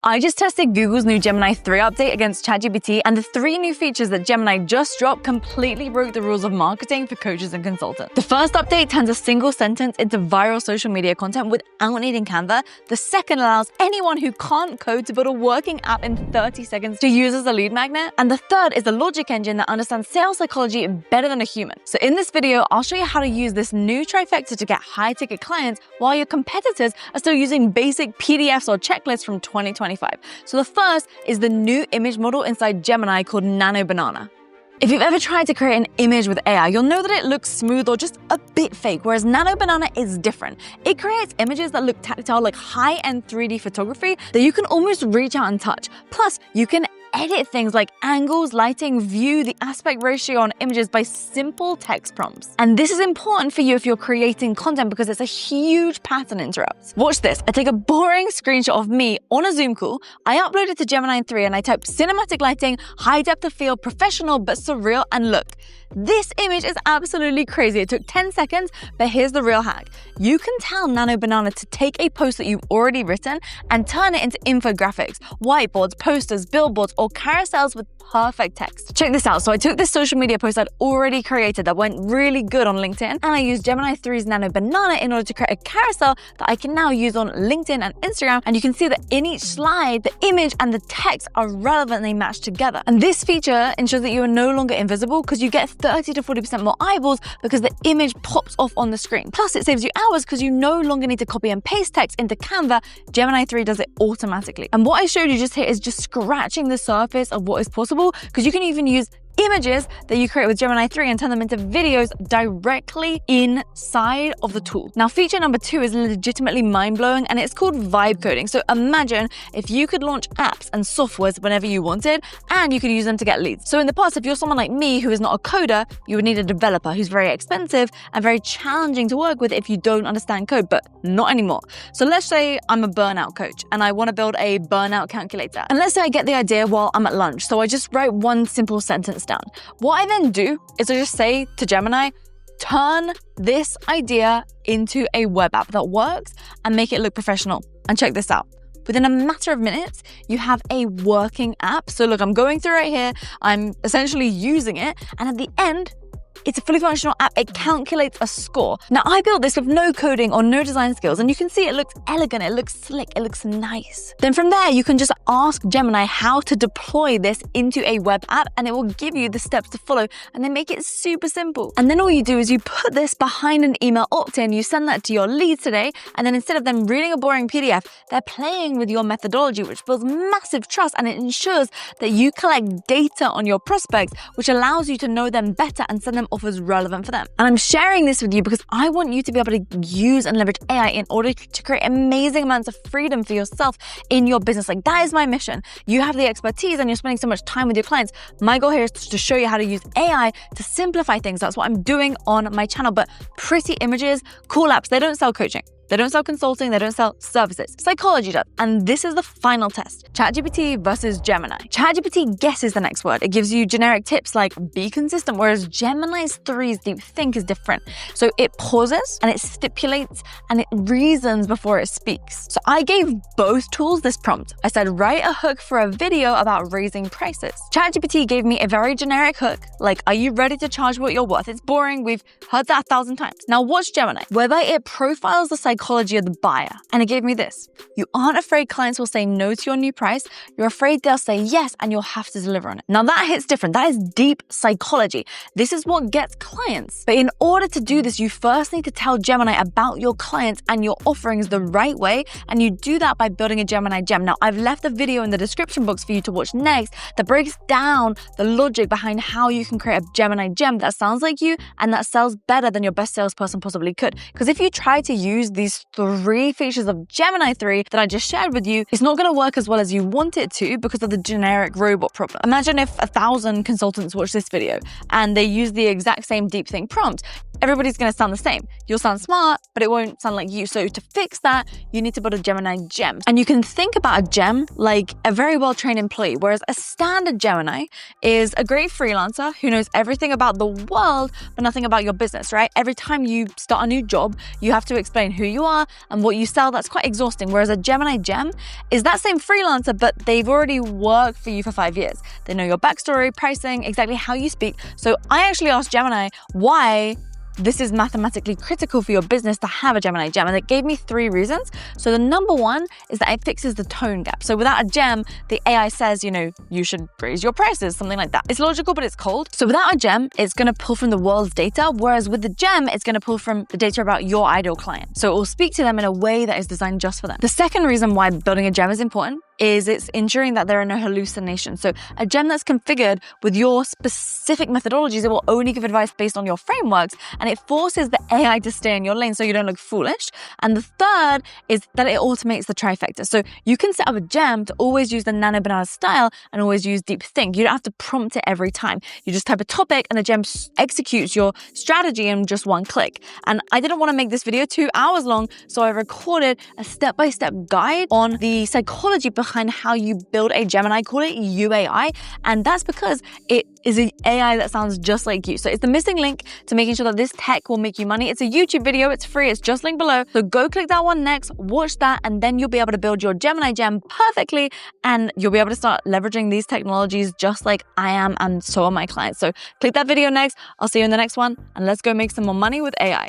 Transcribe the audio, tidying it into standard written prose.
I just tested Google's new Gemini 3 update against ChatGPT, and the 3 new features that Gemini just dropped completely broke the rules of marketing for coaches and consultants. The first update turns a single sentence into viral social media content without needing Canva. The second allows anyone who can't code to build a working app in 30 seconds to use as a lead magnet. And the third is a logic engine that understands sales psychology better than a human. So in this video, I'll show you how to use this new trifecta to get high-ticket clients while your competitors are still using basic PDFs or checklists from 2025. So the first is the new image model inside Gemini called Nano Banana. If you've ever tried to create an image with AI, you'll know that it looks smooth or just a bit fake, whereas Nano Banana is different. It creates images that look tactile, like high-end 3D photography that you can almost reach out and touch. Plus, you can edit things like angles, lighting, view, the aspect ratio on images by simple text prompts. And this is important for you if you're creating content because it's a huge pattern interrupt. Watch this. I take a boring screenshot of me on a Zoom call, I upload it to Gemini 3 and I type cinematic lighting, high depth of field, professional but surreal, and look. This image is absolutely crazy. It took 10 seconds, but here's the real hack. You can tell Nano Banana to take a post that you've already written and turn it into infographics, whiteboards, posters, billboards, or carousels with perfect text. Check this out. So I took this social media post I'd already created that went really good on LinkedIn, and I used Gemini 3's Nano Banana in order to create a carousel that I can now use on LinkedIn and Instagram. And you can see that in each slide, the image and the text are relevant and they match together. And this feature ensures that you are no longer invisible because you get 30 to 40% more eyeballs because the image pops off on the screen. Plus, it saves you hours because you no longer need to copy and paste text into Canva. Gemini 3 does it automatically. And what I showed you just here is just scratching the surface of what is possible, because you can even use images that you create with Gemini 3 and turn them into videos directly inside of the tool. Now, feature number 2 is legitimately mind-blowing, and it's called vibe coding. So imagine if you could launch apps and softwares whenever you wanted, and you could use them to get leads. So in the past, if you're someone like me who is not a coder, you would need a developer who's very expensive and very challenging to work with if you don't understand code, but not anymore. So let's say I'm a burnout coach and I want to build a burnout calculator. And let's say I get the idea while I'm at lunch. So I just write one simple sentence down. What I then do is I just say to Gemini, turn this idea into a web app that works and make it look professional. And check this out. Within a matter of minutes, you have a working app. So look, I'm going through right here. I'm essentially using it. And at the end, it's a fully functional app. It calculates a score. Now, I built this with no coding or no design skills, and you can see it looks elegant, it looks slick, it looks nice. Then from there, you can just ask Gemini how to deploy this into a web app, and it will give you the steps to follow, and they make it super simple. And then all you do is you put this behind an email opt-in, you send that to your leads today, and then instead of them reading a boring PDF, they're playing with your methodology, which builds massive trust, and it ensures that you collect data on your prospects, which allows you to know them better and send them offers relevant for them. And I'm sharing this with you because I want you to be able to use and leverage AI in order to create amazing amounts of freedom for yourself in your business. Like, that is my mission. You have the expertise and you're spending so much time with your clients. My goal here is to show you how to use AI to simplify things. That's what I'm doing on my channel. But pretty images, cool apps, they don't sell coaching. They don't sell consulting, they don't sell services. Psychology does. And this is the final test. ChatGPT versus Gemini. ChatGPT guesses the next word. It gives you generic tips like be consistent, whereas Gemini's 3's deep think is different. So it pauses and it stipulates and it reasons before it speaks. So I gave both tools this prompt. I said, write a hook for a video about raising prices. ChatGPT gave me a very generic hook, like, are you ready to charge what you're worth? It's boring. We've heard that 1,000 times. Now watch Gemini, whereby it profiles the psychology of the buyer. And it gave me this. You aren't afraid clients will say no to your new price. You're afraid they'll say yes and you'll have to deliver on it. Now that hits different. That is deep psychology. This is what gets clients. But in order to do this, you first need to tell Gemini about your clients and your offerings the right way. And you do that by building a Gemini Gem. Now, I've left a video in the description box for you to watch next that breaks down the logic behind how you can create a Gemini Gem that sounds like you and that sells better than your best salesperson possibly could. Because if you try to use these 3 features of Gemini 3 that I just shared with you, it's not going to work as well as you want it to because of the generic robot problem. Imagine if 1,000 consultants watch this video and they use the exact same deep think prompt. Everybody's going to sound the same. You'll sound smart, but it won't sound like you. So to fix that, you need to build a Gemini Gem. And you can think about a gem like a very well-trained employee, whereas a standard Gemini is a great freelancer who knows everything about the world, but nothing about your business, right? Every time you start a new job, you have to explain who you you are and what you sell, that's quite exhausting. Whereas a Gemini Gem is that same freelancer, but they've already worked for you for 5 years. They know your backstory, pricing, exactly how you speak. So I actually asked Gemini why this is mathematically critical for your business to have a Gemini Gem. And it gave me 3 reasons. So the number one is that it fixes the tone gap. So without a gem, the AI says, you should raise your prices, something like that. It's logical, but it's cold. So without a gem, it's going to pull from the world's data. Whereas with the gem, it's going to pull from the data about your ideal client. So it will speak to them in a way that is designed just for them. The second reason why building a gem is important is it's ensuring that there are no hallucinations. So a gem that's configured with your specific methodologies, it will only give advice based on your frameworks, and it forces the AI to stay in your lane so you don't look foolish. And the third is that it automates the trifecta. So you can set up a gem to always use the Nano Banana style and always use deep think. You don't have to prompt it every time. You just type a topic and the gem executes your strategy in just one click. And I didn't want to make this video 2 hours long, so I recorded a step-by-step guide on the psychology behind how you build a Gemini. I call it UAI, and that's because it is an AI that sounds just like you. So it's the missing link to making sure that this tech will make you money. It's a YouTube video, it's free, it's just linked below. So go click that one next, watch that, and then you'll be able to build your Gemini Gem perfectly, and you'll be able to start leveraging these technologies just like I am, and so are my clients. So click that video next. I'll see you in the next one, and let's go make some more money with AI.